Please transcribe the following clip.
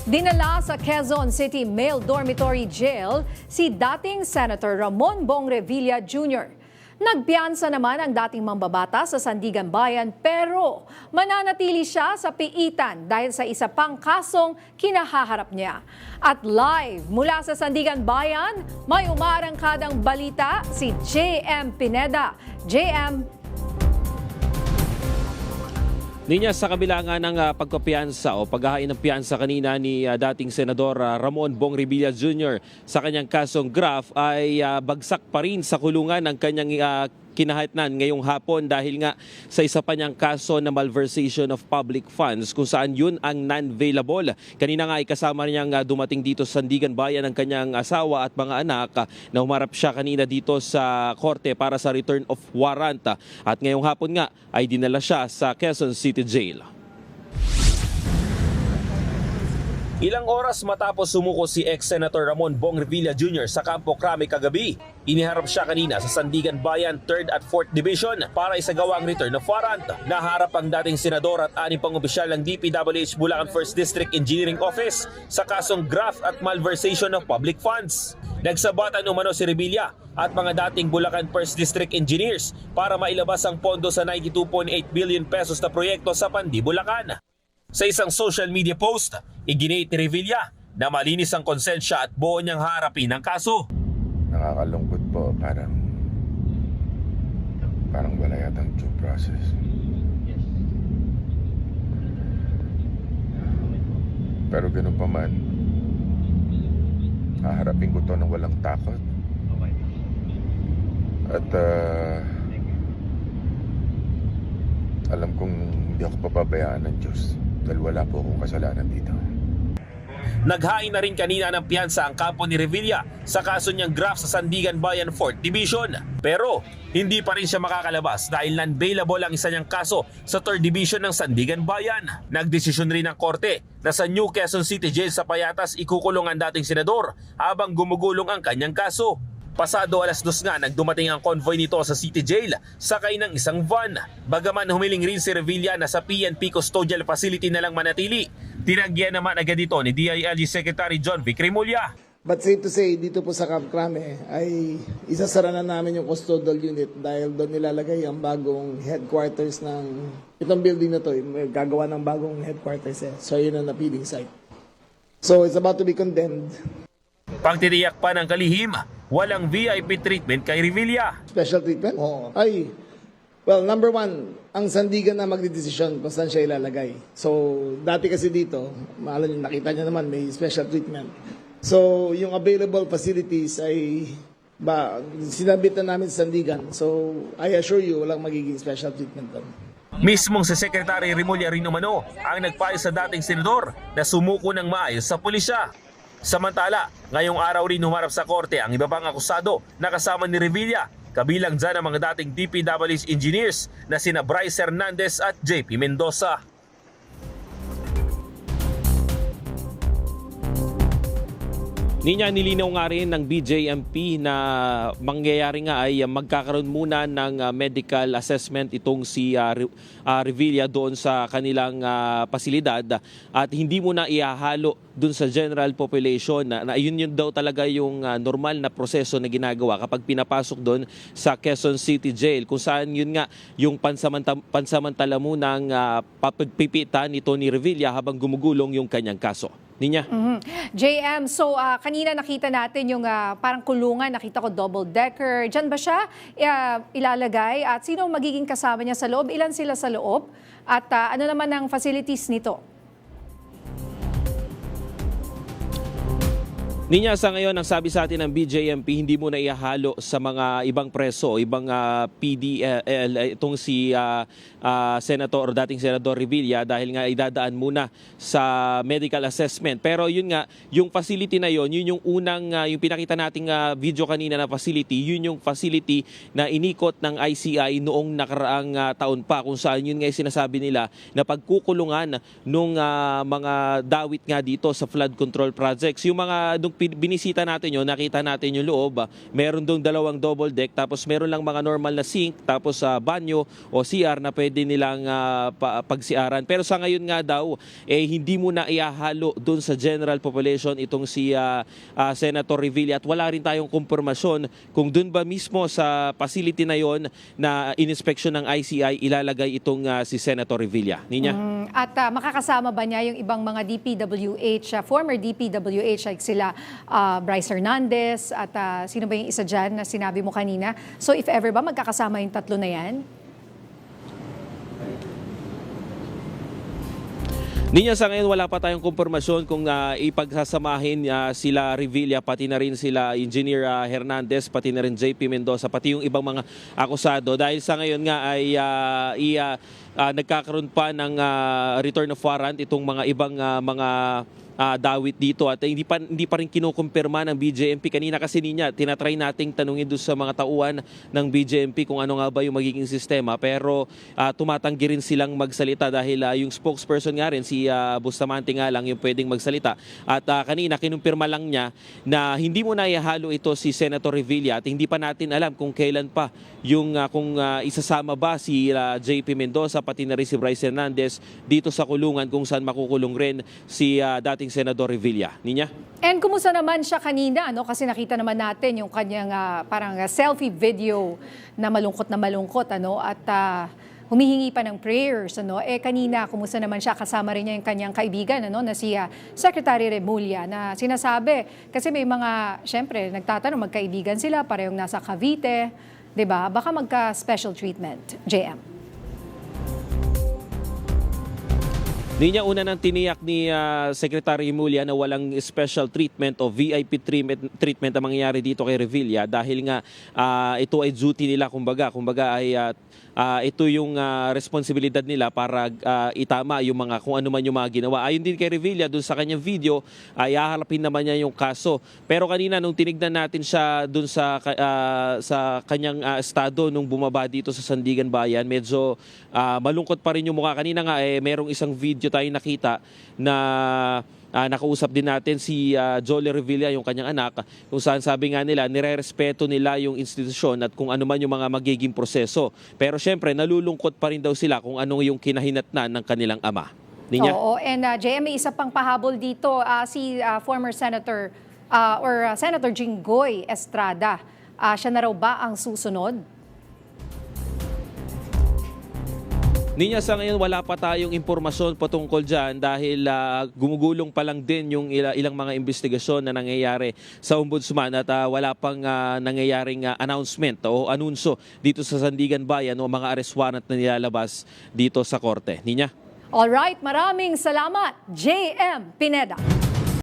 Dinala sa Quezon City Male Dormitory Jail si dating Senator Ramon Bong Revilla Jr. Nagpiyansa naman ang dating mambabata sa Sandigan Bayan pero mananatili siya sa piitan dahil sa isa pang kasong kinahaharap niya. At live mula sa Sandigan Bayan, may umarangkadang balita si JM Pineda. JM. Ninya, sa kabila nga ng pagpapiyansa o paghahain ng piyansa kanina ni dating Senador Ramon Bong Revilla Jr. sa kanyang kasong graft ay bagsak pa rin sa kulungan ng kanyang kinahatnan ngayong hapon dahil nga sa isa pa niyang kaso na malversation of public funds kung saan yun ang non-available. Kanina nga ay kasama niyang dumating dito sa Sandigan Bayan ng kanyang asawa at mga anak na humarap siya kanina dito sa korte para sa return of warrant at ngayong hapon nga ay dinala siya sa Quezon City Jail. Ilang oras matapos sumuko si ex-Senator Ramon Bong Revilla Jr. sa Campo Crame kagabi, iniharap siya kanina sa Sandigan Bayan 3rd at 4th Division para isagawa ang return of warrant. Naharap ang dating senador at 6 pang opisyal ng DPWH Bulacan 1st District Engineering Office sa kasong graft at malversation of public funds. Nagsabatan umano si Revilla at mga dating Bulacan 1st District Engineers para mailabas ang pondo sa 92.8 billion pesos na proyekto sa Pandi, Bulacan. Sa isang social media post, iginit ni Revilla na malinis ang konsensya at buo niyang harapin ang kaso. Nakakalungkot po, parang wala yatang due process. Pero ganun pa man, haharapin ko to ng walang takot. At alam kong hindi ako papabayaan ng Diyos dahil wala po akong kasalanan dito. Naghain na rin kanina ng piyansa ang kampo ni Revilla sa kaso niyang graft sa Sandigan Bayan 4th Division. Pero hindi pa rin siya makakalabas dahil non-bailable ang isa niyang kaso sa 3rd Division ng Sandigan Bayan. Nagdesisyon rin ng korte na sa New Quezon City Jail sa Payatas ikukulong ang dating senador habang gumugulong ang kanyang kaso. Pasado 2:00 nga nagdumating ang convoy nito sa City Jail sakay ng isang van. Bagaman humiling rin si Revilla na sa PNP Custodial Facility na lang manatili, tinanggihan naman agad ito ni DILG Secretary John Vic Remulla. But safe to say, dito po sa Camp Crame ay isasara na namin yung custodial unit dahil doon nilalagay ang bagong headquarters ng itong building na to. Gagawa ng bagong headquarters So yun ang napili site. So it's about to be condemned. Pagtitiyak pa ng kalihim, walang VIP treatment kay Revilla. Special treatment? Oo. Ay, well, number one, ang Sandigan na magdidesisyon kung saan siya ilalagay. So, dati kasi dito, nakita niyo naman, may special treatment. So, yung available facilities ay sinabit na namin sa Sandigan. So, I assure you, walang magiging special treatment doon. Mismong si Secretary Remulla rin umano ang nagpayo sa dating senador na sumuko ng maayos sa pulisya. Samantala, ngayong araw rin humarap sa korte ang iba pang akusado na kasama ni Revilla, kabilang dyan ang mga dating DPWH engineers na sina Bryce Hernandez at JP Mendoza. Ninya, nilinaw nga rin ng BJMP na mangyayari nga ay magkakaroon muna ng medical assessment itong si Revilla doon sa kanilang pasilidad at hindi muna ihahalo doon sa general population na yun daw talaga yung normal na proseso na ginagawa kapag pinapasok doon sa Quezon City Jail kung saan yun nga yung pansamantala munang pipitan ito ni Revilla habang gumugulong yung kanyang kaso. Ninya. JM, so kanina nakita natin yung parang kulungan, nakita ko double-decker. Diyan ba siya ilalagay? At sino magiging kasama niya sa loob? Ilan sila sa loob? At ano naman ang facilities nito? Ninya, sa ngayon, ang sabi sa atin ng BJMP, hindi muna ihahalo sa mga ibang preso, ibang PDL, itong si Senator o dating Senador Revilla dahil nga idadaan muna sa medical assessment. Pero yun nga, yung facility na yun yung unang, yung pinakita nating video kanina na facility, yun yung facility na inikot ng ICI noong nakaraang taon pa kung saan yun nga yung sinasabi nila na pagkukulungan nung mga dawit nga dito sa flood control projects. Yung mga nung binisita natin yun, nakita natin yung loob, meron dong 2 double deck, tapos meron lang mga normal na sink, tapos banyo o CR na pwede nilang pagsiaran. Pero sa ngayon nga daw, hindi mo na ihahalo doon sa general population itong si Senator Revilla, at wala rin tayong kumpirmasyon kung doon ba mismo sa facility na yon na inspeksyon ng ICI ilalagay itong si Senator Revilla. Ninya? At makakasama ba niya yung ibang mga DPWH, former DPWH like sila Bryce Hernandez at sino ba yung isa dyan na sinabi mo kanina? So if ever ba magkakasama yung tatlo na yan? Ninya, sa ngayon wala pa tayong kumpirmasyon kung ipagsasamahin sila Revilla, pati na rin sila Engineer Hernandez, pati na rin JP Mendoza, pati yung ibang mga akusado. Dahil sa ngayon nga ay nagkakaroon pa ng return of warrant itong mga ibang mga dawit dito, at hindi pa rin kinukumpirma ng BJMP. Kanina kasi niya tinatry nating tanungin doon sa mga tauhan ng BJMP kung ano nga ba yung magiging sistema, pero tumatanggi rin silang magsalita dahil yung spokesperson nga rin si Bustamante nga lang yung pwedeng magsalita, at kanina kinumpirma lang niya na hindi mo na ihalo ito si Senator Revilla, at hindi pa natin alam kung kailan pa yung kung isasama ba si JP Mendoza pati na rin si Bryce Hernandez dito sa kulungan kung saan makukulong rin si dating Senador Revilla. Ninya? And kumusta naman siya kanina? No? Kasi nakita naman natin yung kanyang parang selfie video na malungkot. Ano? At humihingi pa ng prayers. Ano? Kanina, kumusta naman siya? Kasama rin niya yung kanyang kaibigan ano? Na si Secretary Remulla na sinasabi. Kasi may mga, syempre, nagtatanong, magkaibigan sila, parehong nasa Cavite. 'Di ba? Baka magka-special treatment. JM. Ninya, una nang tiniyak ni Secretary Remulla na walang special treatment o VIP treatment ang mangyayari dito kay Revilla, dahil nga ito ay duty nila, kumbaga ay ito yung responsibilidad nila para itama yung mga kung ano man yung mga ginawa. Ayon din kay Revilla, dun sa kanyang video, ay haharapin naman niya yung kaso. Pero kanina nung tinignan natin siya dun sa kanyang estado nung bumaba dito sa Sandigan Bayan, medyo malungkot pa rin yung mukha. Kanina nga merong isang video tayong nakita na nakausap din natin si Jolie Revilla, yung kanyang anak, kung saan sabi nga nila, nire-respeto nila yung institusyon at kung ano man yung mga magiging proseso. Pero syempre, nalulungkot pa rin daw sila kung ano yung kinahinatnan ng kanilang ama. Ninya? Oo, and JM, may isa pang pahabol dito, si former Senator Senator Jinggoy Estrada. Siya na raw ba ang susunod? Ninya, sa ngayon wala pa tayong impormasyon patungkol dyan dahil gumugulong pa lang din yung ilang mga investigasyon na nangyayari sa Ombudsman, at wala pang nangyayaring announcement o anunsyo dito sa Sandigan Bayan o mga arrest warrant na nilalabas dito sa korte. Ninya? Alright, maraming salamat, JM Pineda.